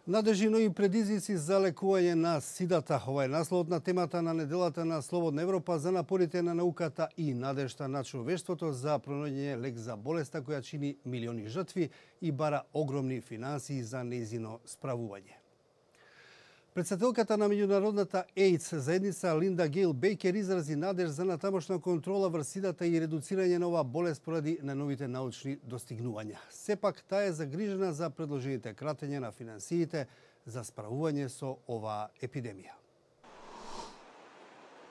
Надежни нови предизвици за лекување на сидата. Ова е насловот на темата на неделата на Слободна Европа за напорите на науката и надежта на човештвото за пронаѓање лек за болеста која чини милиони жртви и бара огромни финансии за нејзино справување. Председателката на меѓународната AIDS заедница Линда Гейл Бейкер изрази надеж за натамошна контрола врз сидата и редуцирање на оваа болест поради најновите научни достигнувања. Сепак таа е загрижена за предложените кратење на финансиите за справување со оваа епидемија.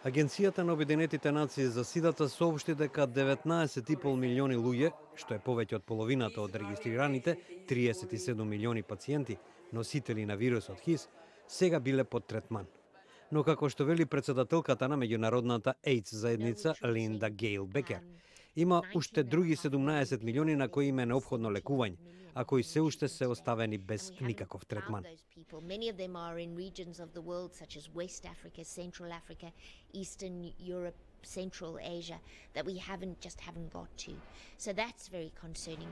Агенцијата на Обединетите нации за сидата соопшти дека 19,5 милиони луѓе, што е повеќе од половината од регистрираните 37 милиони пациенти, носители на вирусот ХИВ, сега биле под третман. Но како што вели председателката на меѓународната AIDS заедница Линда Гейл Бекер, има уште други 17 милиони на кои им е неопходно лекување, а кои се уште се оставени без никаков третман. Central Asia that we haven't got to. So that's very concerning.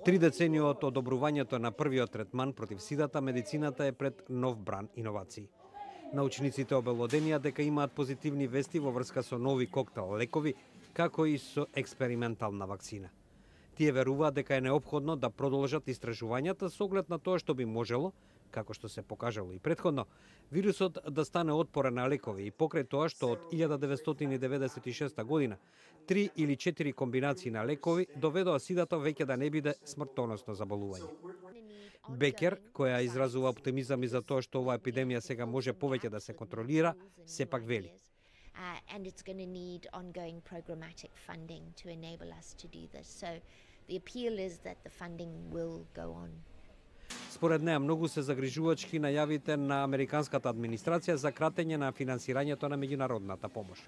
3 децении од одобрувањето на првиот третман против сидата, медицината е пред нов бран иновации. Научниците обелоденија дека имаат позитивни вести во врска со нови коктел лекови, како и со експериментална вакцина. Тие веруваат дека е неопходно да продолжат истражувањата со оглед на тоа што би можело, како што се покажало и претходно, вирусот да стане отпорен на лекови и покрај тоа што од 1996 година 3 или 4 комбинации на лекови доведоа сидата веќе да не биде смртоносно заболување. Бекер, која изразува оптимизам и за тоа што оваа епидемија сега може повеќе да се контролира, сепак вели. And it's going to need ongoing programmatic funding to enable us to do this. So the appeal is that the funding will go on. Според неа многу се загрижувачки најавите на американската администрација за кратење на финансирањето на меѓународната помош.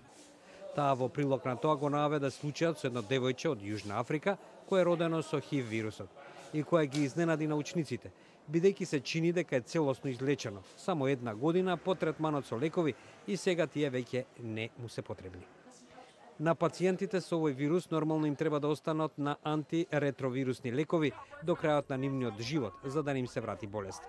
Таа во прилог на тоа го наведе случајот со едно девојче од Јужна Африка кое е родено со ХИВ вирусот и која ги изненади научниците, бидејќи се чини дека е целосно излечено, само 1 година по третманот со лекови и сега тие веќе не му се потребни. На пациентите со овој вирус нормално им треба да останат на антиретровирусни лекови до крајот на нивниот живот, за да не им се врати болест.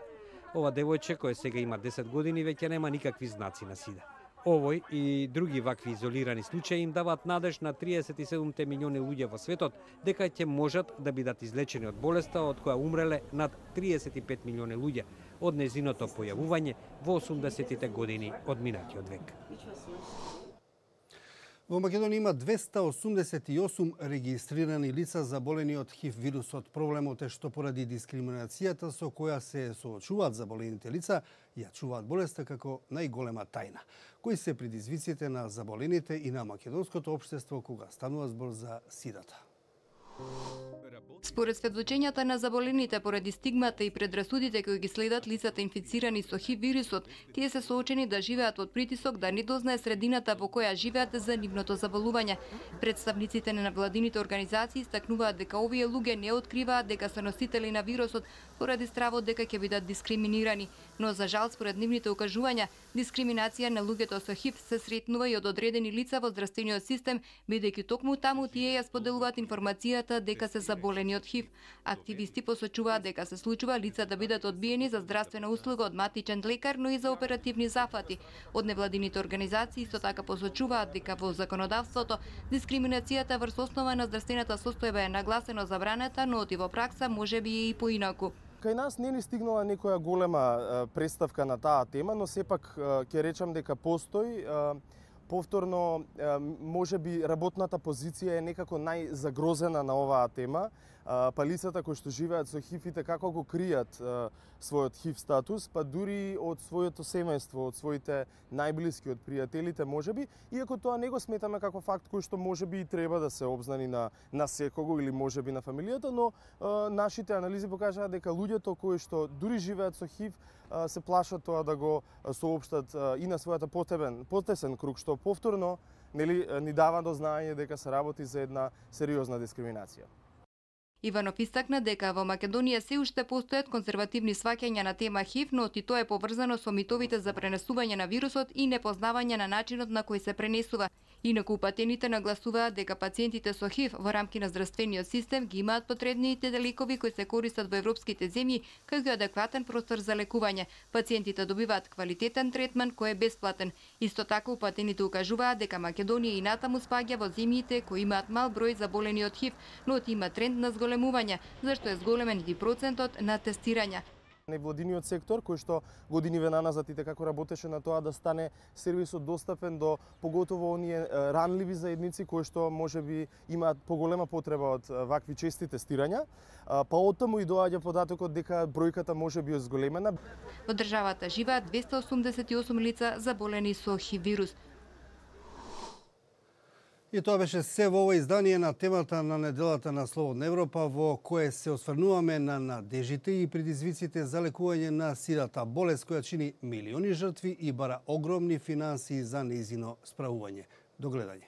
Ова девојче, кое сега има 10 години, веќе нема никакви знаци на сида. Овој и други вакви изолирани случаи им даваат надеж на 37 милиони луѓе во светот дека ќе можат да бидат излечени од болеста од која умреле над 35 милиони луѓе од нејзиното појавување во 80-тите години од минатиот век. Во Македонија има 288 регистрирани лица заболени од ХИВ вирусот. Проблемот е што поради дискриминацијата со која се соочуваат заболените лица, ја чуваат болеста како најголема тајна. Кои се предизвиците на заболените и на македонското општество кога станува збор за сидата? Според сведочењата на заболените поради стигмата и предрасудите кои ги следат лицата инфицирани со ХИВ вирусот, тие се соочени да живеат од притисок да не дознае средината во која живеат за нивното заболување. Представниците на невладините организации истакнуваат дека овие луѓе не откриваат дека се носители на вирусот поради стравот дека ќе бидат дискриминирани, но за жал според нивните укажувања, дискриминација на луѓето со ХИВ се сретнува и од одредени лица во здравствениот систем, бидејќи токму таму тие ја споделуваат информацијата дека се заболени од ХИВ. Активисти посочуваат дека се случува лица да бидат одбиени за здравствена услуга од матичен лекар, но и за оперативни зафати. Од невладините организации исто така посочуваат дека во законодавството дискриминацијата врз основа на здравствената состојба е нагласено забранета, но и во пракса можеби е и поинаку. Кај нас не ни стигнала некоја голема представка на таа тема, но сепак ќе речам дека постои. Повторно, можеби работната позиција е некако најзагрозена на оваа тема, па лицата кои што живеат со ХИВ и како го кријат својот ХИВ статус, па дури од своето семејство, од своите најблиски, од пријателите можеби, иако тоа не го сметаме како факт кој што можеби и треба да се обзнани на секого или можеби на фамилијата, но нашите анализи покажаат дека луѓето кои што дури живеат со ХИВ се плашат тоа да го соопштат и на својата потесен круг, што повторно ни дава до знаење дека се работи за една сериозна дискриминација. Иванов истакна дека во Македонија се уште постојат конзервативни сваќања на тема ХИВ, но и тоа е поврзано со митовите за пренесување на вирусот и непознавање на начинот на кој се пренесува. Инаку патените нагласуваат дека пациентите со ХИВ во рамки на здравствениот систем ги имаат потребните лекови кои се користат во европските земји, како и адекватен простор за лекување. Пациентите добиваат квалитетен третман кој е бесплатен. Исто така патените укажуваат дека Македонија и натаму спаѓа во земјите кои имаат мал број заболени од ХИВ, но има тренд на зголемување, зашто е зголемен и процентот на тестирања. Невладиниот сектор, кој што години назад и како работеше на тоа да стане сервисот достапен до поготово оние ранливи заедници кои што можеби имаат поголема потреба од вакви чести тестирања, па оттаму и доаѓа податокот дека бројката можеби е зголемена. Во државата живеат 288 лица заболени со ХИВ вирус. И тоа беше се во ова издание на темата на неделата на Слободна Европа, во кое се осврнуваме на надежите и предизвиците за лекување на сидата болест која чини милиони жртви и бара огромни финансии за нејзино справување. До гледање.